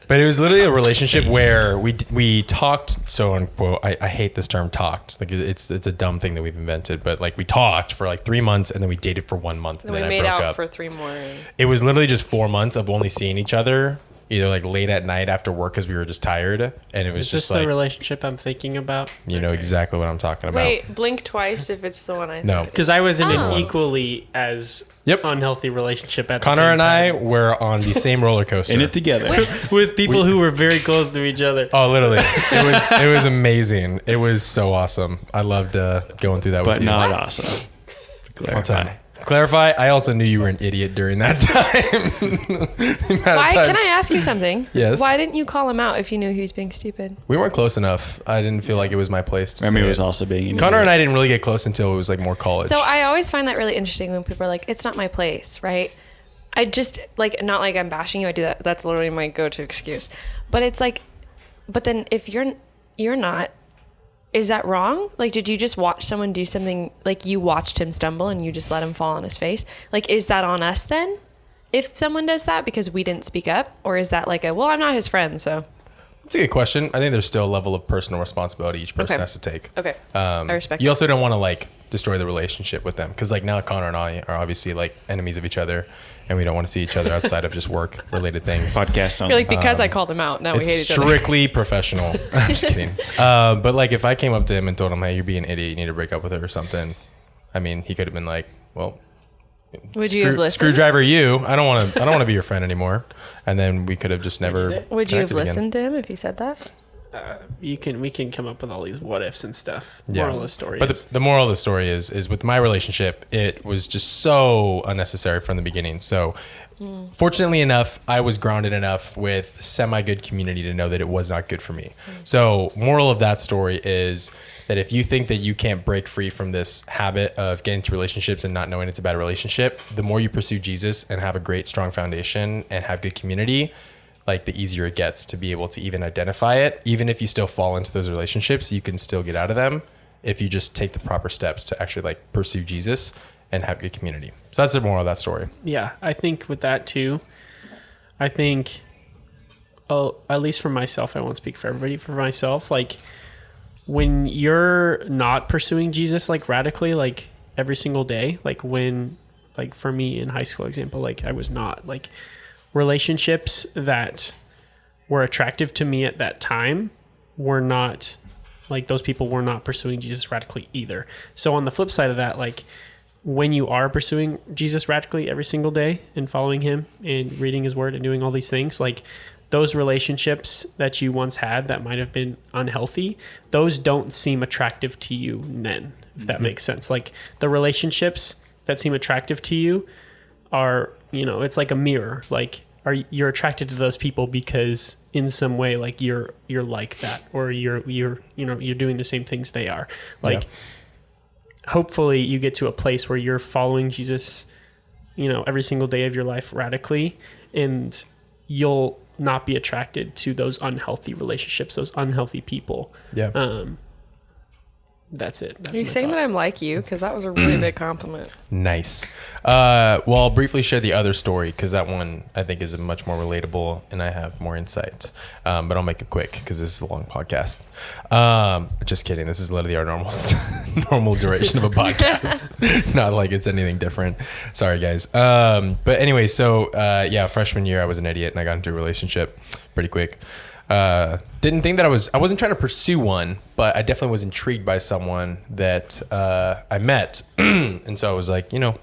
But it was literally a relationship where we talked, so unquote. I hate this term talked. Like it's a dumb thing that we've invented, but like we talked for like 3 months, and then we dated for 1 month, and we then made I broke out up. for 3 more. It was literally just 4 months of only seeing each other, either like late at night after work because we were just tired, and it was Is just this like, the relationship I'm thinking about? you know exactly what I'm talking about. Wait, blink twice if it's the one I No. think. Because I was in Oh. an equally as unhealthy relationship at the Connor same and I time. were on the same roller coaster. In it together. with people who were very close to each other. Oh, literally, it was amazing. It was so awesome. I loved going through that But with you. not awesome. I'll tell you. Clarify. I also knew you were an idiot during that time. Why can I ask you something? Yes. Why didn't you call him out if you knew he was being stupid? We weren't close enough. I didn't feel like it was my place to Remy say was it. also being Connor and I didn't really get close until it was like more college. So I always find that really interesting when people are like, it's not my place, right? I just like, not like I'm bashing you. I do that. That's literally my go-to excuse. But it's like, but then if you're not, is that wrong? Like, did you just watch someone do something, like you watched him stumble and you just let him fall on his face? Like, is that on us then? If someone does that because we didn't speak up? Or is that like well, I'm not his friend, so. It's a good question. I think there's still a level of personal responsibility each person has to take. Okay. I respect You that. also don't want to like destroy the relationship with them, because like now Connor and I are obviously like enemies of each other, and we don't want to see each other outside of just work related things. podcast on You're like, because I called him out, now we It's hate each other. strictly professional. I'm just kidding. But like if I came up to him and told him, hey, you're being an idiot, you need to break up with her or something, I mean, he could have been like, well, Would you have listened? screwdriver you. I don't want to be your friend anymore. And then we could have just never. Would you have connected again. listened to him if he said that? We can come up with all these what ifs and stuff. Yeah. Moral of the story But is the moral of the story is with my relationship, it was just so unnecessary from the beginning. So fortunately enough, I was grounded enough with semi-good community to know that it was not good for me. So moral of that story is that if you think that you can't break free from this habit of getting into relationships and not knowing it's a bad relationship, the more you pursue Jesus and have a great, strong foundation and have good community, like the easier it gets to be able to even identify it. Even if you still fall into those relationships, you can still get out of them if you just take the proper steps to actually like pursue Jesus and have good community. So that's the moral of that story. Yeah, I think with that too, I think, at least for myself, I won't speak for everybody, for myself, like when you're not pursuing Jesus like radically, like every single day, like when, like for me in high school example, like I was not, like relationships that were attractive to me at that time were not, like those people were not pursuing Jesus radically either. So on the flip side of that, like when you are pursuing Jesus radically every single day and following him and reading his word and doing all these things, like those relationships that you once had that might have been unhealthy, those don't seem attractive to you then, if that makes sense. Like the relationships that seem attractive to you are, you know, it's like a mirror. Like you're attracted to those people because in some way, like you're like that, or you're doing the same things they are. Like hopefully you get to a place where you're following Jesus, you know, every single day of your life radically, and you'll not be attracted to those unhealthy relationships, those unhealthy people. Yeah. That's it. That's Are you my saying thought. that I'm like you? Because that was a really big compliment. Nice. Well, I'll briefly share the other story because that one I think is much more relatable and I have more insight. But I'll make it quick because this is a long podcast. Just kidding. This is literally our normal duration of a podcast. Not like it's anything different. Sorry, guys. But anyway, so freshman year I was an idiot and I got into a relationship pretty quick. Didn't think that I wasn't trying to pursue one, but I definitely was intrigued by someone that I met. And so I was like, we'll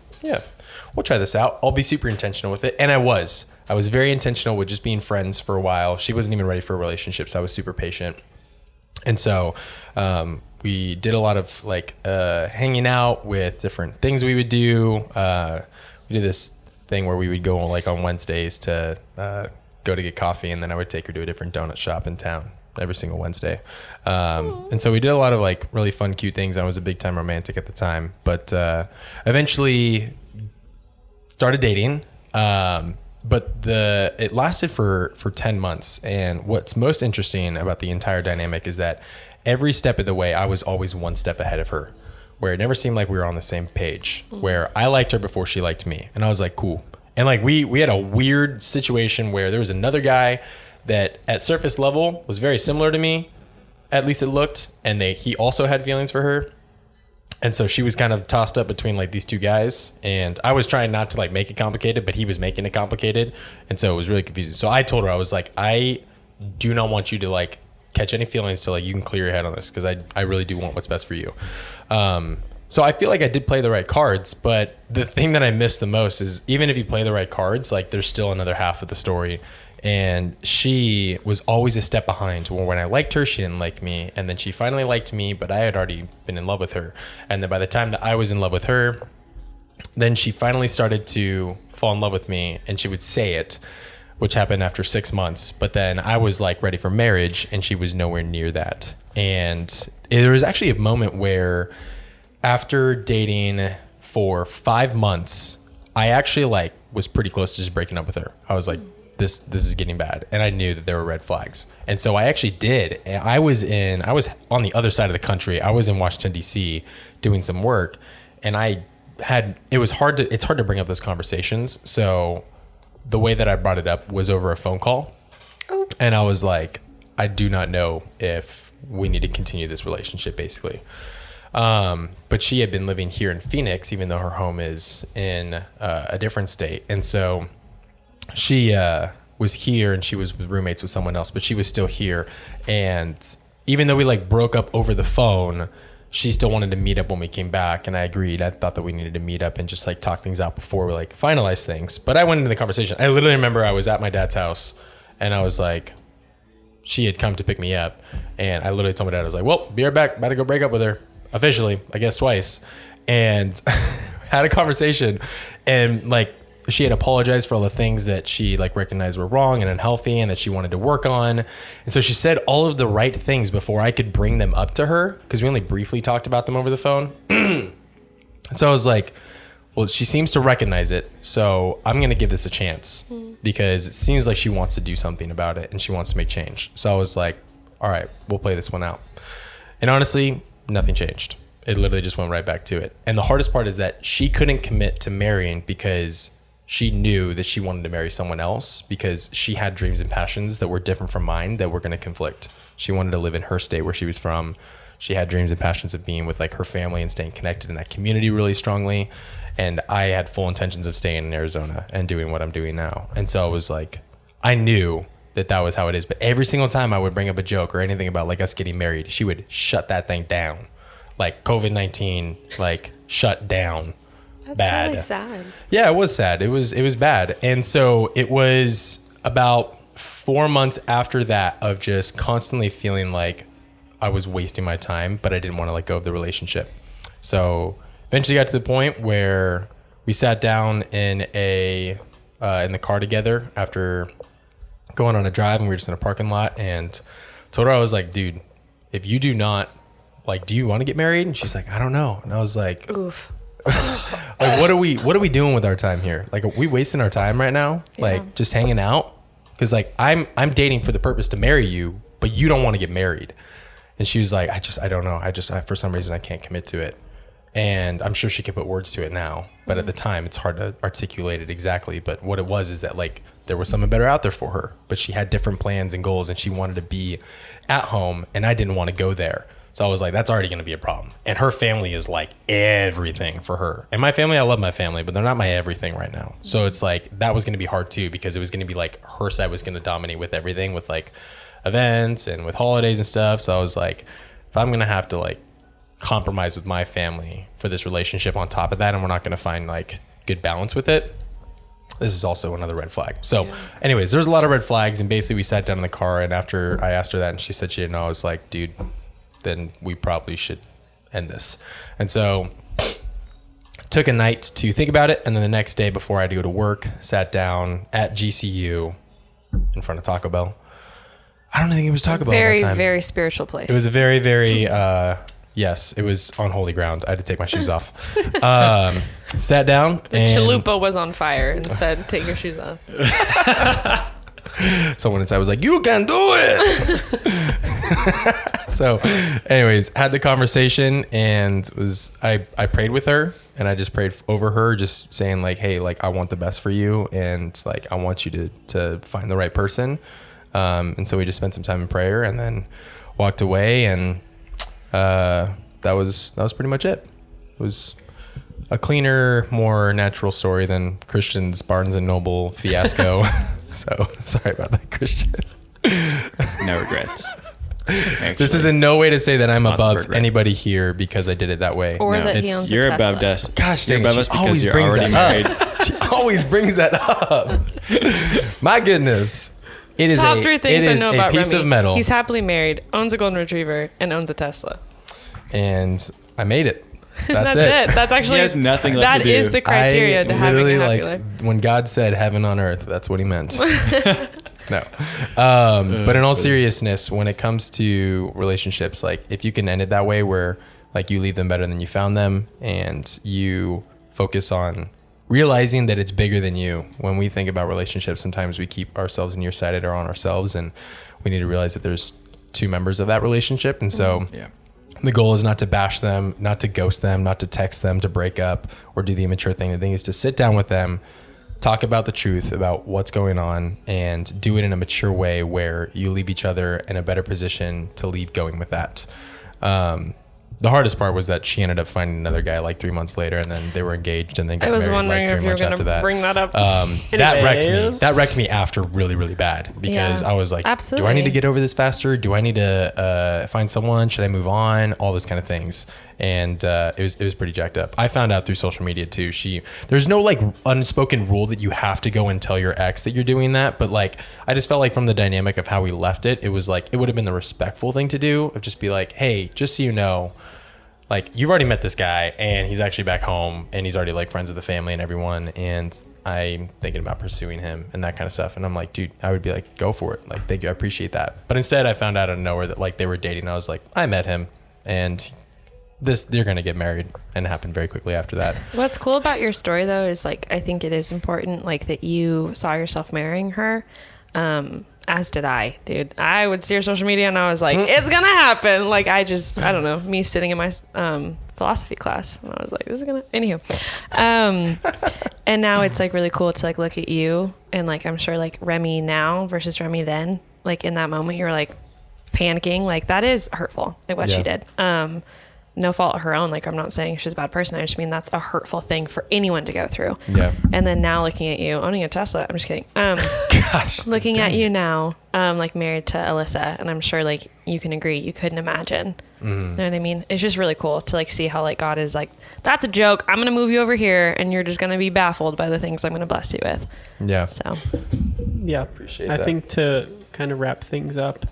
try this out. I'll be super intentional with it. And I was very intentional with just being friends for a while. She wasn't even ready for a relationship, so I was super patient. And so we did a lot of like hanging out with different things we would do. We did this thing where we would go like on Wednesdays to go to get coffee, and then I would take her to a different donut shop in town every single Wednesday. And so we did a lot of like really fun, cute things. I was a big time romantic at the time, but eventually started dating. But it lasted for 10 months. And what's most interesting about the entire dynamic is that every step of the way, I was always one step ahead of her, where it never seemed like we were on the same page, where I liked her before she liked me. And I was like, cool. And like, we had a weird situation where there was another guy that at surface level was very similar to me, at least it looked. And he also had feelings for her. And so she was kind of tossed up between like these two guys, and I was trying not to like make it complicated, but he was making it complicated. And so it was really confusing. So I told her, I was like, I do not want you to like catch any feelings till like you can clear your head on this, because I really do want what's best for you. So I feel like I did play the right cards, but the thing that I missed the most is even if you play the right cards, like there's still another half of the story. And she was always a step behind. When I liked her, she didn't like me. And then she finally liked me, but I had already been in love with her. And then by the time that I was in love with her, then she finally started to fall in love with me, and she would say it, which happened after 6 months. But then I was like ready for marriage, and she was nowhere near that. And there was actually a moment where after dating for 5 months, I actually like was pretty close to just breaking up with her. I was like, this is getting bad. And I knew that there were red flags. And so I actually did. And I was on the other side of the country. I was in Washington, D.C. doing some work. And it's hard to bring up those conversations. So the way that I brought it up was over a phone call. Oh. And I was like, I do not know if we need to continue this relationship, basically. But she had been living here in Phoenix, even though her home is in a different state. And so she was here, and she was with roommates with someone else, but she was still here. And even though we like broke up over the phone, she still wanted to meet up when we came back. And I agreed. I thought that we needed to meet up and just like talk things out before we like finalize things. But I went into the conversation. I literally remember I was at my dad's house, and I was like, she had come to pick me up, and I literally told my dad, I was like, well, be right back. About to go break up with her. Officially, I guess twice. And had a conversation, and like, she had apologized for all the things that she like recognized were wrong and unhealthy and that she wanted to work on. And so she said all of the right things before I could bring them up to her, because we only briefly talked about them over the phone. And so I was like, well, she seems to recognize it, so I'm going to give this a chance, because it seems like she wants to do something about it and she wants to make change. So I was like, all right, we'll play this one out. And honestly, nothing changed. It literally just went right back to it. And the hardest part is that she couldn't commit to marrying because she knew that she wanted to marry someone else, because she had dreams and passions that were different from mine that were going to conflict. She wanted to live in her state where she was from. She had dreams and passions of being with like her family and staying connected in that community really strongly. And I had full intentions of staying in Arizona and doing what I'm doing now. And so I was like, I knew that was how it is. But every single time I would bring up a joke or anything about like us getting married, she would shut that thing down. Like COVID-19, like shut down. That's bad. really sad. Yeah, it was sad. It was bad. And so it was about 4 months after that of just constantly feeling like I was wasting my time, but I didn't want to let go of the relationship. So eventually got to the point where we sat down in the car together after going on a drive, and we were just in a parking lot, and told her, I was like, dude, if you do not, like, do you want to get married? And she's like, I don't know. And I was like, oof. like, what are we doing with our time here? Like, are we wasting our time right now? Like, just hanging out? Because like I'm dating for the purpose to marry you, but you don't want to get married. And she was like, I don't know. For some reason I can't commit to it. And I'm sure she could put words to it now, but at the time it's hard to articulate it exactly. But what it was is that like there was something better out there for her, but she had different plans and goals, and she wanted to be at home, and I didn't want to go there. So I was like, that's already going to be a problem. And her family is like everything for her. And my family, I love my family, but they're not my everything right now. So it's like, that was going to be hard too, because it was going to be like her side was going to dominate with everything, with like events and with holidays and stuff. So I was like, if I'm going to have to like compromise with my family for this relationship on top of that, and we're not going to find like good balance with it, this is also another red flag. So anyways, there's a lot of red flags. And basically we sat down in the car, and after I asked her that and she said she didn't know, I was like, dude, then we probably should end this. And so took a night to think about it. And then the next day before I had to go to work, sat down at GCU in front of Taco Bell. I don't think it was Taco Bell at Very, that time. very spiritual place. It was a very, very, yes, it was on holy ground. I had to take my shoes off. Sat down. The chalupa was on fire and said, take your shoes off. Someone inside was like, you can do it. So anyways, had the conversation and I prayed with her and I just prayed over her, just saying like, hey, like I want the best for you. And like, I want you to find the right person. And so we just spent some time in prayer and then walked away and, that was pretty much it. It was a cleaner, more natural story than Christian's Barnes and Noble fiasco. So sorry about that, Christian. No regrets. Actually, This is in no way to say that I'm Lots of above regrets. anybody here because I did it that way. Or No, that he owns a you're Tesla. above us. Gosh, You're dang, above she us because always you're brings already that married. up. She always brings that up. My goodness. It is Top three things I know a about piece Remy. of metal. He's happily married, owns a golden retriever, and owns a Tesla. And I made it. That's it. That's actually He has nothing left that to do. is the criteria I to having a literally, happy life. when God said heaven on earth, that's what he meant. No. But in all seriousness, when it comes to relationships, like if you can end it that way where like you leave them better than you found them and you focus on realizing that it's bigger than you. When we think about relationships, sometimes we keep ourselves nearsighted or on ourselves, and we need to realize that there's two members of that relationship. And so Yeah. the goal is not to bash them, not to ghost them, not to text them to break up or do the immature thing. The thing is to sit down with them, talk about the truth about what's going on, and do it in a mature way where you leave each other in a better position to leave going with that. The hardest part was that she ended up finding another guy like 3 months later, and then they were engaged and then got I was married wondering like if 3 you were months going after to that. bring that up. That wrecked me. Anyways. That wrecked me after really, really bad because Yeah. I was like, do I Absolutely. need to get over this faster? Do I need to find someone? Should I move on? All those kind of things. And it was pretty jacked up. I found out through social media too. There's no like unspoken rule that you have to go and tell your ex that you're doing that. But like, I just felt like from the dynamic of how we left it, it was like, it would have been the respectful thing to do of just be like, hey, just so you know, like you've already met this guy and he's actually back home and he's already like friends with the family and everyone. And I'm thinking about pursuing him and that kind of stuff. And I'm like, dude, I would be like, go for it. Like, thank you. I appreciate that. But instead I found out out of nowhere that like they were dating. I was like, I met him and they're going to get married, and it happened very quickly after that. What's cool about your story though is like I think it is important like that you saw yourself marrying her. As did I, dude. I would see your social media and I was like, it's gonna happen. Like I don't know, me sitting in my philosophy class and I was like, this is gonna anywho. And now it's like really cool to like look at you and like I'm sure like Remy now versus Remy then, like in that moment you were like panicking. Like that is hurtful, like what she did. No fault of her own. Like I'm not saying she's a bad person. I just mean that's a hurtful thing for anyone to go through. Yeah. And then now looking at you owning a Tesla, I'm just kidding. Gosh. Looking at you now, like married to Alyssa, and I'm sure like you can agree, you couldn't imagine. You know what I mean? It's just really cool to like see how like God is like, that's a joke. I'm gonna move you over here, and you're just gonna be baffled by the things I'm gonna bless you with. Yeah. So Yeah. Appreciate I that. think to kind of wrap things up,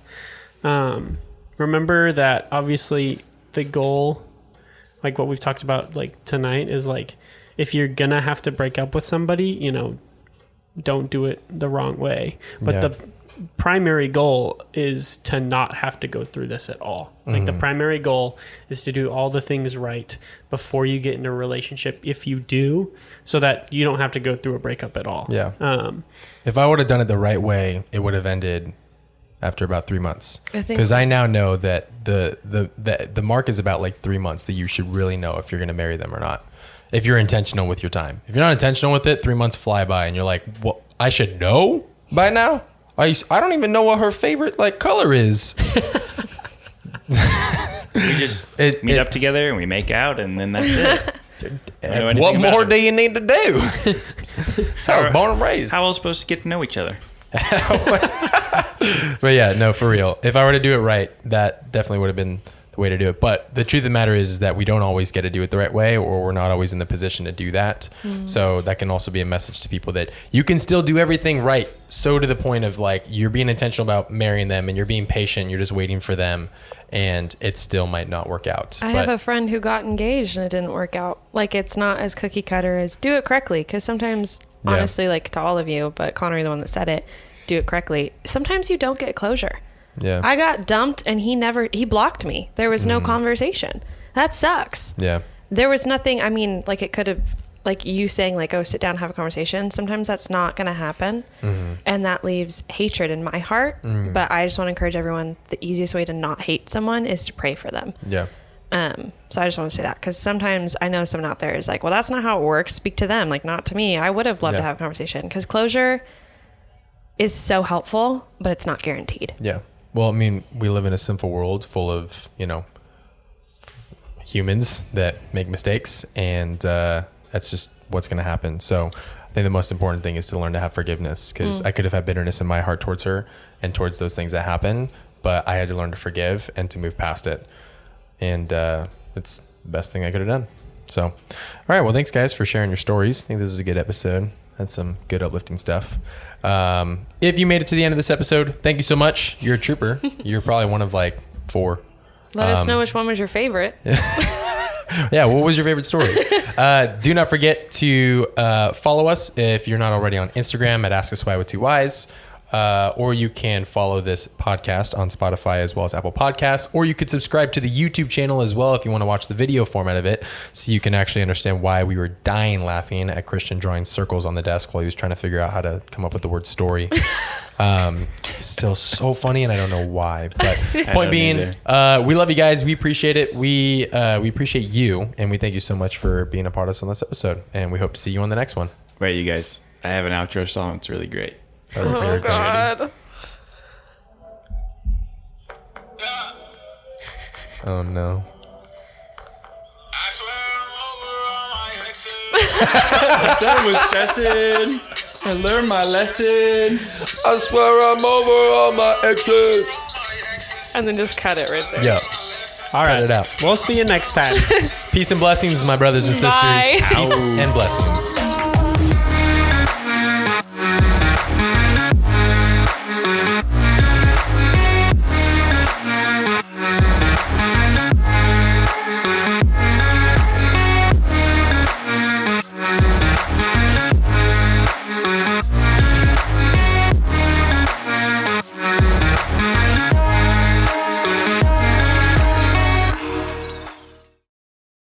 remember that obviously the goal, like what we've talked about like tonight, is like if you're gonna have to break up with somebody, you know, don't do it the wrong way. But Yeah. the primary goal is to not have to go through this at all. Like the primary goal is to do all the things right before you get into a relationship, if you do, so that you don't have to go through a breakup at all. Yeah. If I would have done it the right way, it would have ended after about 3 months. I think- Because I now know that the mark is about like 3 months that you should really know if you're going to marry them or not. If you're intentional with your time. If you're not intentional with it, 3 months fly by and you're like, well, I should know by now? I don't even know what her favorite like color is. We just meet up together and we make out, and then that's it. I don't know What anything about more her. do you need to do? I was born and raised. How else supposed to get to know each other? But yeah, no, for real. If I were to do it right, that definitely would have been the way to do it. But the truth of the matter is that we don't always get to do it the right way, or we're not always in the position to do that. So that can also be a message to people that you can still do everything right. So to the point of like, you're being intentional about marrying them and you're being patient. You're just waiting for them, and it still might not work out. I have a friend who got engaged and it didn't work out. Like it's not as cookie cutter as do it correctly. Because sometimes, Yeah. honestly, like to all of you, but Connor, you're the one that said it, do it correctly. Sometimes you don't get closure. Yeah. I got dumped and he blocked me. There was no conversation. That sucks. Yeah. There was nothing, I mean, like it could have, like you saying like, oh, sit down, have a conversation. Sometimes that's not going to happen. And that leaves hatred in my heart. But I just want to encourage everyone, the easiest way to not hate someone is to pray for them. Yeah. So I just want to say that because sometimes I know someone out there is like, well, that's not how it works. Speak to them, like not to me. I would have loved to have a conversation because closure is so helpful, but it's not guaranteed. Yeah. Well, I mean, we live in a sinful world full of, you know, humans that make mistakes, and that's just what's going to happen. So I think the most important thing is to learn to have forgiveness, because I could have had bitterness in my heart towards her and towards those things that happen, but I had to learn to forgive and to move past it. And it's the best thing I could have done. So, all right. Well, thanks guys for sharing your stories. I think this is a good episode. Had some good uplifting stuff. If you made it to the end of this episode, thank you so much. You're a trooper. You're probably one of like 4. Let us know which one was your favorite. Yeah. What was your favorite story? Do not forget to follow us if you're not already on Instagram at Ask Us Why with 2 Ys. Or you can follow this podcast on Spotify as well as Apple Podcasts, or you could subscribe to the YouTube channel as well if you want to watch the video format of it, so you can actually understand why we were dying laughing at Christian drawing circles on the desk while he was trying to figure out how to come up with the word story. Still so funny, and I don't know why. But point being, we love you guys. We appreciate it. We appreciate you, and we thank you so much for being a part of us on this episode. And we hope to see you on the next one. Wait, you guys, I have an outro song. It's really great. Oh, God. Oh, no. Done with stressing. I learned my lesson. I swear I'm over all my exes. And then just cut it right there. Yep. All right. Cut it out. We'll see you next time. Peace and blessings, my brothers and sisters. Bye. Peace and blessings.